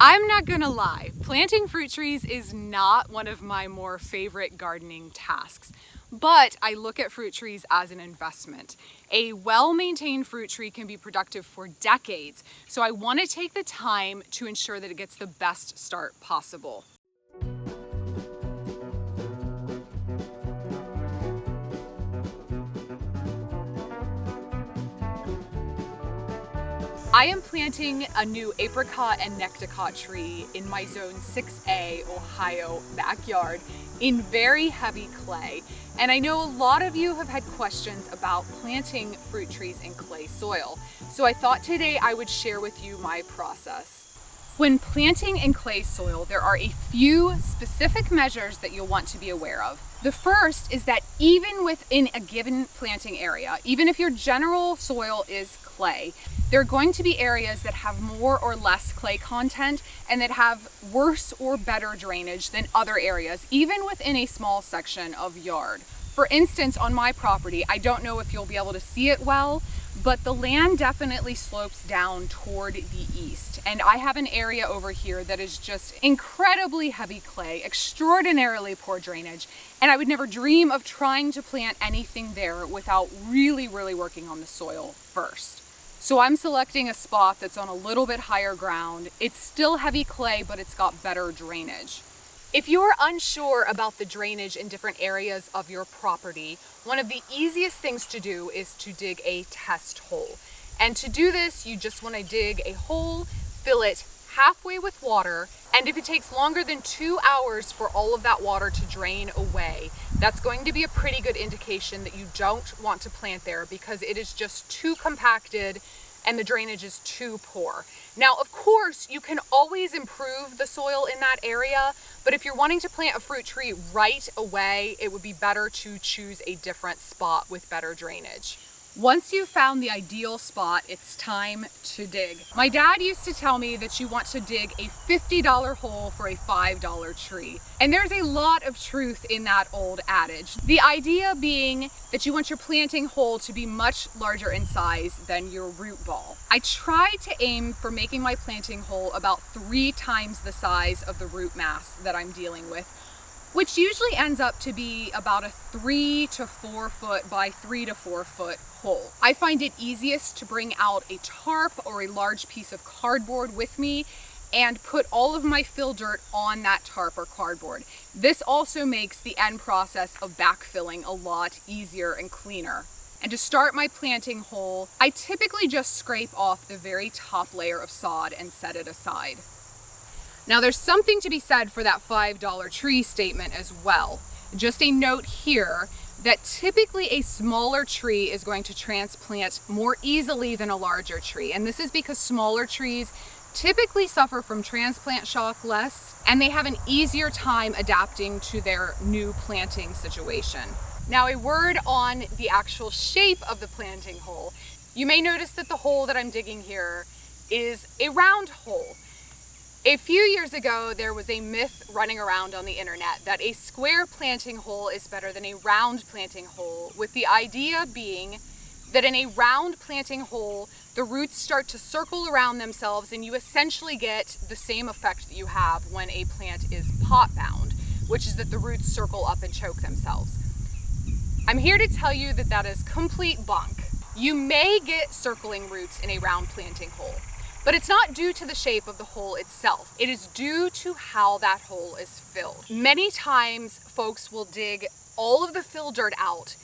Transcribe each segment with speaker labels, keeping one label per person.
Speaker 1: I'm not gonna lie, planting fruit trees is not one of my more favorite gardening tasks, but I look at fruit trees as an investment. A well-maintained fruit tree can be productive for decades, so I want to take the time to ensure that it gets the best start possible. I am planting a new apricot and necticot tree in my zone 6A Ohio backyard in very heavy clay. And I know a lot of you have had questions about planting fruit trees in clay soil. So I thought today I would share with you my process. When planting in clay soil, there are a few specific measures that you'll want to be aware of. The first is that even within a given planting area, even if your general soil is clay, there are going to be areas that have more or less clay content and that have worse or better drainage than other areas, even within a small section of yard. For instance, on my property, I don't know if you'll be able to see it well, but the land definitely slopes down toward the east. And I have an area over here that is just incredibly heavy clay, extraordinarily poor drainage, and I would never dream of trying to plant anything there without really working on the soil first. So I'm selecting a spot that's on a little bit higher ground. It's still heavy clay, but it's got better drainage. If you're unsure about the drainage in different areas of your property, one of the easiest things to do is to dig a test hole. And to do this, you just want to dig a hole, fill it halfway with water, and if it takes longer than 2 hours for all of that water to drain away, that's going to be a pretty good indication that you don't want to plant there because it is just too compacted and the drainage is too poor. Now, of course, you can always improve the soil in that area, but if you're wanting to plant a fruit tree right away, it would be better to choose a different spot with better drainage. Once you've found the ideal spot, it's time to dig. My dad used to tell me that you want to dig a $50 hole for a $5 tree. And there's a lot of truth in that old adage. The idea being that you want your planting hole to be much larger in size than your root ball. I try to aim for making my planting hole about 3 times the size of the root mass that I'm dealing with, which usually ends up to be about a 3 to 4 foot by 3 to 4 foot hole. I find it easiest to bring out a tarp or a large piece of cardboard with me and put all of my fill dirt on that tarp or cardboard. This also makes the end process of backfilling a lot easier and cleaner. And to start my planting hole, I typically just scrape off the very top layer of sod and set it aside. Now there's something to be said for that $5 tree statement as well. Just a note here that typically a smaller tree is going to transplant more easily than a larger tree. And this is because smaller trees typically suffer from transplant shock less, and they have an easier time adapting to their new planting situation. Now a word on the actual shape of the planting hole. You may notice that the hole that I'm digging here is a round hole. A few years ago, there was a myth running around on the internet that a square planting hole is better than a round planting hole, with the idea being that in a round planting hole, the roots start to circle around themselves and you essentially get the same effect that you have when a plant is pot bound, which is that the roots circle up and choke themselves. I'm here to tell you that that is complete bunk. You may get circling roots in a round planting hole, but it's not due to the shape of the hole itself. It is due to how that hole is filled. Many times folks will dig all of the fill dirt out,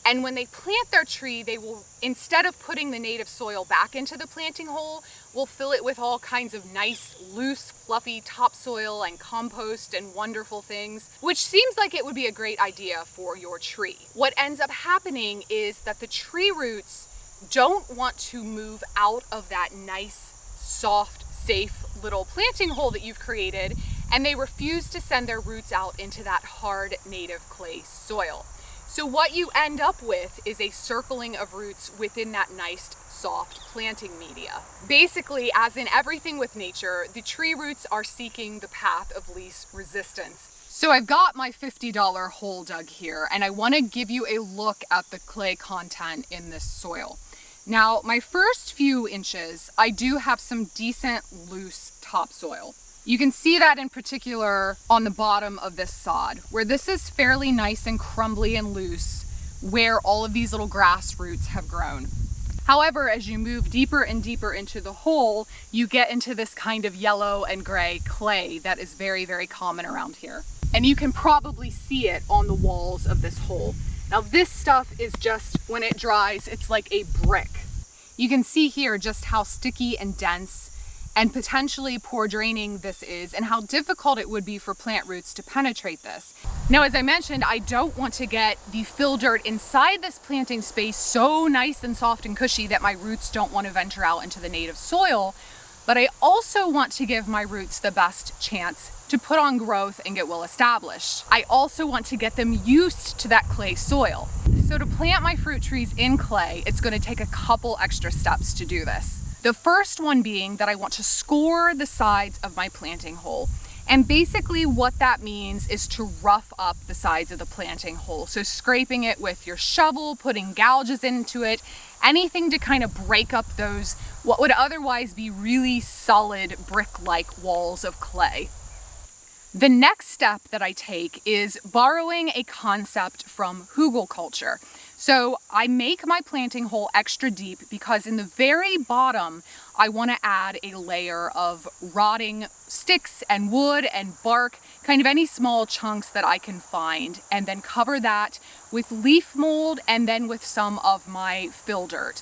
Speaker 1: and when they plant their tree, they will, instead of putting the native soil back into the planting hole, will fill it with all kinds of nice, loose, fluffy topsoil and compost and wonderful things, which seems like it would be a great idea for your tree. What ends up happening is that the tree roots don't want to move out of that nice, soft, safe little planting hole that you've created, and they refuse to send their roots out into that hard native clay soil. So what you end up with is a circling of roots within that nice, soft planting media. Basically, as in everything with nature, the tree roots are seeking the path of least resistance. So I've got my $50 hole dug here, and I want to give you a look at the clay content in this soil. Now, my first few inches, I do have some decent loose topsoil. You can see that in particular on the bottom of this sod, where this is fairly nice and crumbly and loose, where all of these little grass roots have grown. However, as you move deeper and deeper into the hole, you get into this kind of yellow and gray clay that is very, very common around here. And you can probably see it on the walls of this hole. Now this stuff is just, when it dries, it's like a brick. You can see here just how sticky and dense and potentially poor draining this is, and how difficult it would be for plant roots to penetrate this. Now, as I mentioned, I don't want to get the fill dirt inside this planting space so nice and soft and cushy that my roots don't want to venture out into the native soil, but I also want to give my roots the best chance to put on growth and get well established. I also want to get them used to that clay soil. So to plant my fruit trees in clay, it's going to take a couple extra steps to do this. The first one being that I want to score the sides of my planting hole. And basically what that means is to rough up the sides of the planting hole. So scraping it with your shovel, putting gouges into it, anything to kind of break up those, what would otherwise be really solid brick-like walls of clay. The next step that I take is borrowing a concept from hugelkultur. So I make my planting hole extra deep because in the very bottom, I want to add a layer of rotting sticks and wood and bark, kind of any small chunks that I can find, and then cover that with leaf mold and then with some of my fill dirt.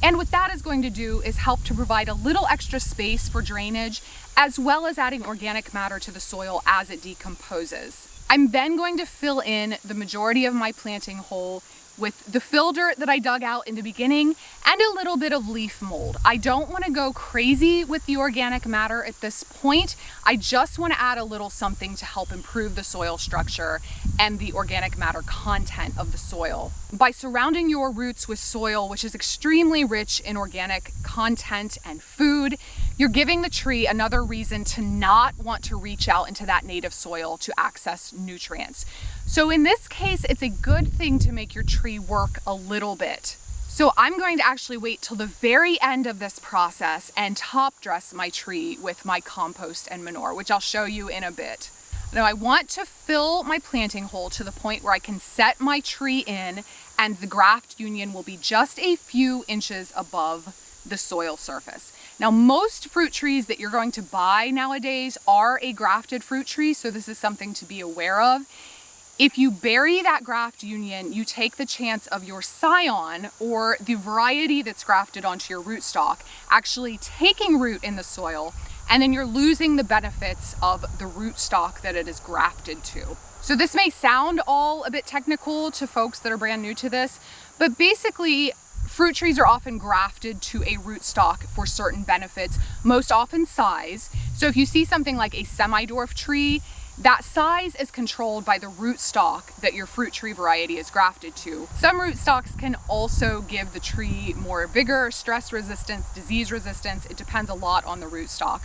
Speaker 1: And what that is going to do is help to provide a little extra space for drainage, as well as adding organic matter to the soil as it decomposes. I'm then going to fill in the majority of my planting hole with the fill dirt that I dug out in the beginning and a little bit of leaf mold. I don't want to go crazy with the organic matter at this point. I just want to add a little something to help improve the soil structure and the organic matter content of the soil. By surrounding your roots with soil, which is extremely rich in organic content and food, you're giving the tree another reason to not want to reach out into that native soil to access nutrients. So in this case, it's a good thing to make your tree work a little bit. So I'm going to actually wait till the very end of this process and top dress my tree with my compost and manure, which I'll show you in a bit. Now I want to fill my planting hole to the point where I can set my tree in and the graft union will be just a few inches above the soil surface. Now, most fruit trees that you're going to buy nowadays are a grafted fruit tree, so this is something to be aware of. If you bury that graft union, you take the chance of your scion, or the variety that's grafted onto your rootstock, actually taking root in the soil, and then you're losing the benefits of the rootstock that it is grafted to. So this may sound all a bit technical to folks that are brand new to this, but basically, fruit trees are often grafted to a rootstock for certain benefits, most often size. So if you see something like a semi-dwarf tree, that size is controlled by the rootstock that your fruit tree variety is grafted to. Some rootstocks can also give the tree more vigor, stress resistance, disease resistance. It depends a lot on the rootstock.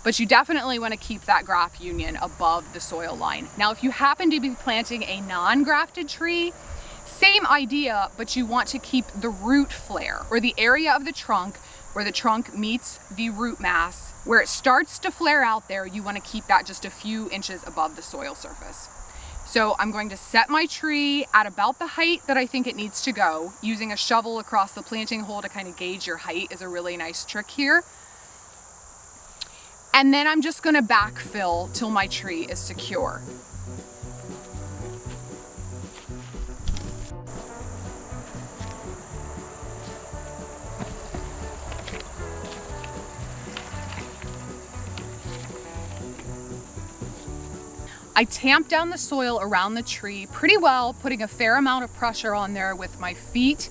Speaker 1: But you definitely want to keep that graft union above the soil line. Now, if you happen to be planting a non-grafted tree, same idea, but you want to keep the root flare, or the area of the trunk where the trunk meets the root mass, where it starts to flare out there, you want to keep that just a few inches above the soil surface. So I'm going to set my tree at about the height that I think it needs to go. Using a shovel across the planting hole to kind of gauge your height is a really nice trick here. And then I'm just going to backfill till my tree is secure. I tamp down the soil around the tree pretty well, putting a fair amount of pressure on there with my feet.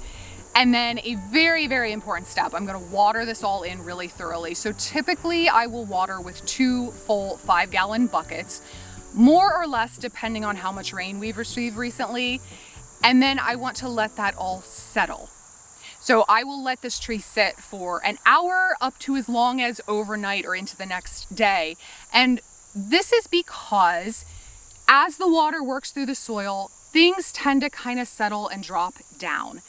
Speaker 1: And then a very, very important step, I'm gonna water this all in really thoroughly. So typically I will water with 2 full 5-gallon buckets, more or less depending on how much rain we've received recently. And then I want to let that all settle. So I will let this tree sit for an hour up to as long as overnight or into the next day. And this is because as the water works through the soil, things tend to kind of settle and drop down.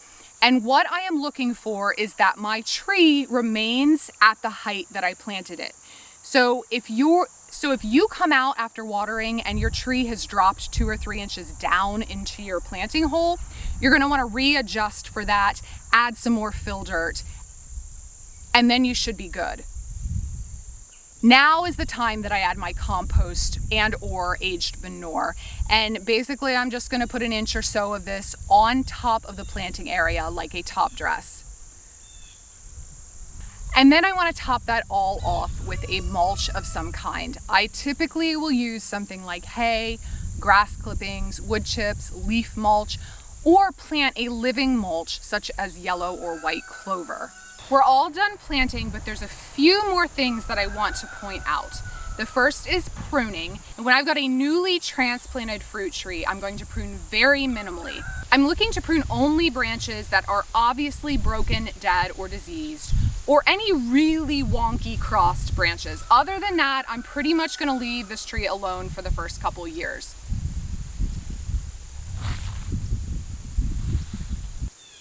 Speaker 1: And what I am looking for is that my tree remains at the height that I planted it. So if you come out after watering and your tree has dropped 2 or 3 inches down into your planting hole, you're gonna wanna readjust for that, add some more fill dirt, and then you should be good. Now is the time that I add my compost and or aged manure. And basically I'm just gonna put an inch or so of this on top of the planting area like a top dress. And then I want to top that all off with a mulch of some kind. I typically will use something like hay, grass clippings, wood chips, leaf mulch, or plant a living mulch such as yellow or white clover. We're all done planting, but there's a few more things that I want to point out. The first is pruning. And when I've got a newly transplanted fruit tree, I'm going to prune very minimally. I'm looking to prune only branches that are obviously broken, dead, or diseased, or any really wonky crossed branches. Other than that, I'm pretty much gonna leave this tree alone for the first couple years.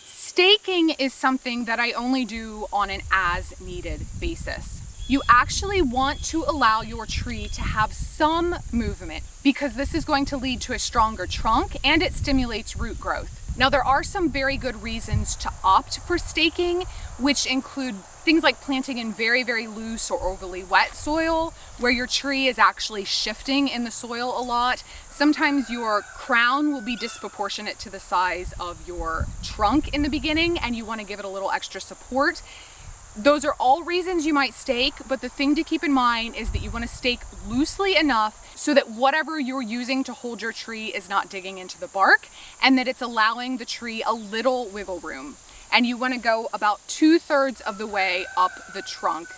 Speaker 1: Staking is something that I only do on an as-needed basis. You actually want to allow your tree to have some movement because this is going to lead to a stronger trunk and it stimulates root growth. Now, there are some very good reasons to opt for staking, which include things like planting in very, very loose or overly wet soil where your tree is actually shifting in the soil a lot. Sometimes your crown will be disproportionate to the size of your trunk in the beginning and you want to give it a little extra support. Those are all reasons you might stake, but the thing to keep in mind is that you want to stake loosely enough so that whatever you're using to hold your tree is not digging into the bark and that it's allowing the tree a little wiggle room. And you want to go about 2/3 of the way up the trunk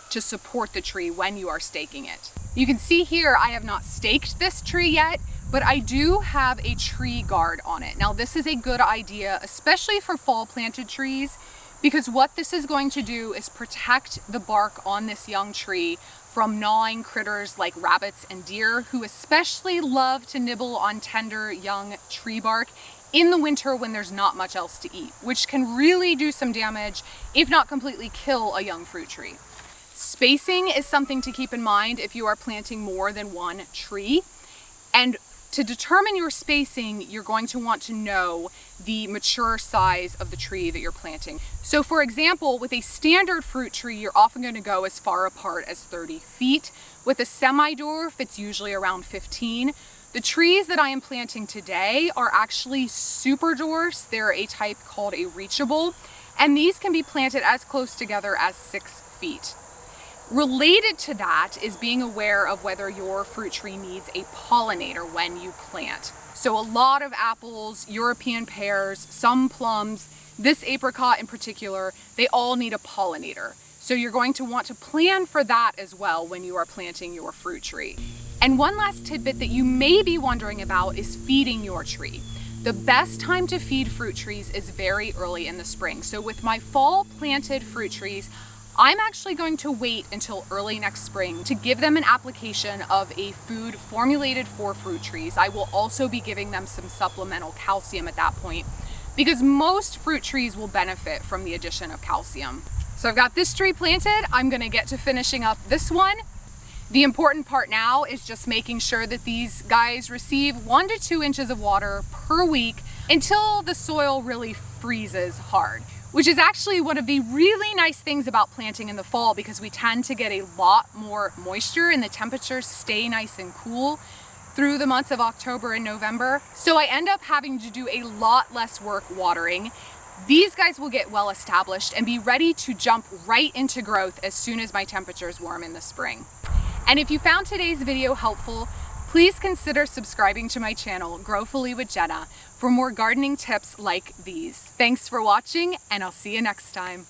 Speaker 1: to support the tree when you are staking it. You can see here I have not staked this tree yet, but I do have a tree guard on it. Now this is a good idea, especially for fall planted trees, because what this is going to do is protect the bark on this young tree from gnawing critters like rabbits and deer, who especially love to nibble on tender young tree bark in the winter when there's not much else to eat, which can really do some damage, if not completely kill a young fruit tree. Spacing is something to keep in mind if you are planting more than one tree. And to determine your spacing, you're going to want to know the mature size of the tree that you're planting. So for example, with a standard fruit tree, you're often going to go as far apart as 30 feet. With a semi-dwarf, it's usually around 15. The trees that I am planting today are actually super dwarfs. They're a type called a reachable, and these can be planted as close together as 6 feet. Related to that is being aware of whether your fruit tree needs a pollinator when you plant. So a lot of apples, European pears, some plums, this apricot in particular, they all need a pollinator. So you're going to want to plan for that as well when you are planting your fruit tree. And one last tidbit that you may be wondering about is feeding your tree. The best time to feed fruit trees is very early in the spring. So with my fall planted fruit trees, I'm actually going to wait until early next spring to give them an application of a food formulated for fruit trees. I will also be giving them some supplemental calcium at that point because most fruit trees will benefit from the addition of calcium. So I've got this tree planted. I'm gonna get to finishing up this one. The important part now is just making sure that these guys receive 1 to 2 inches of water per week until the soil really freezes hard, which is actually one of the really nice things about planting in the fall because we tend to get a lot more moisture and the temperatures stay nice and cool through the months of October and November. So I end up having to do a lot less work watering. These guys will get well established and be ready to jump right into growth as soon as my temperatures warm in the spring. And if you found today's video helpful, please consider subscribing to my channel, Growfully with Jenna, for more gardening tips like these. Thanks for watching, and I'll see you next time.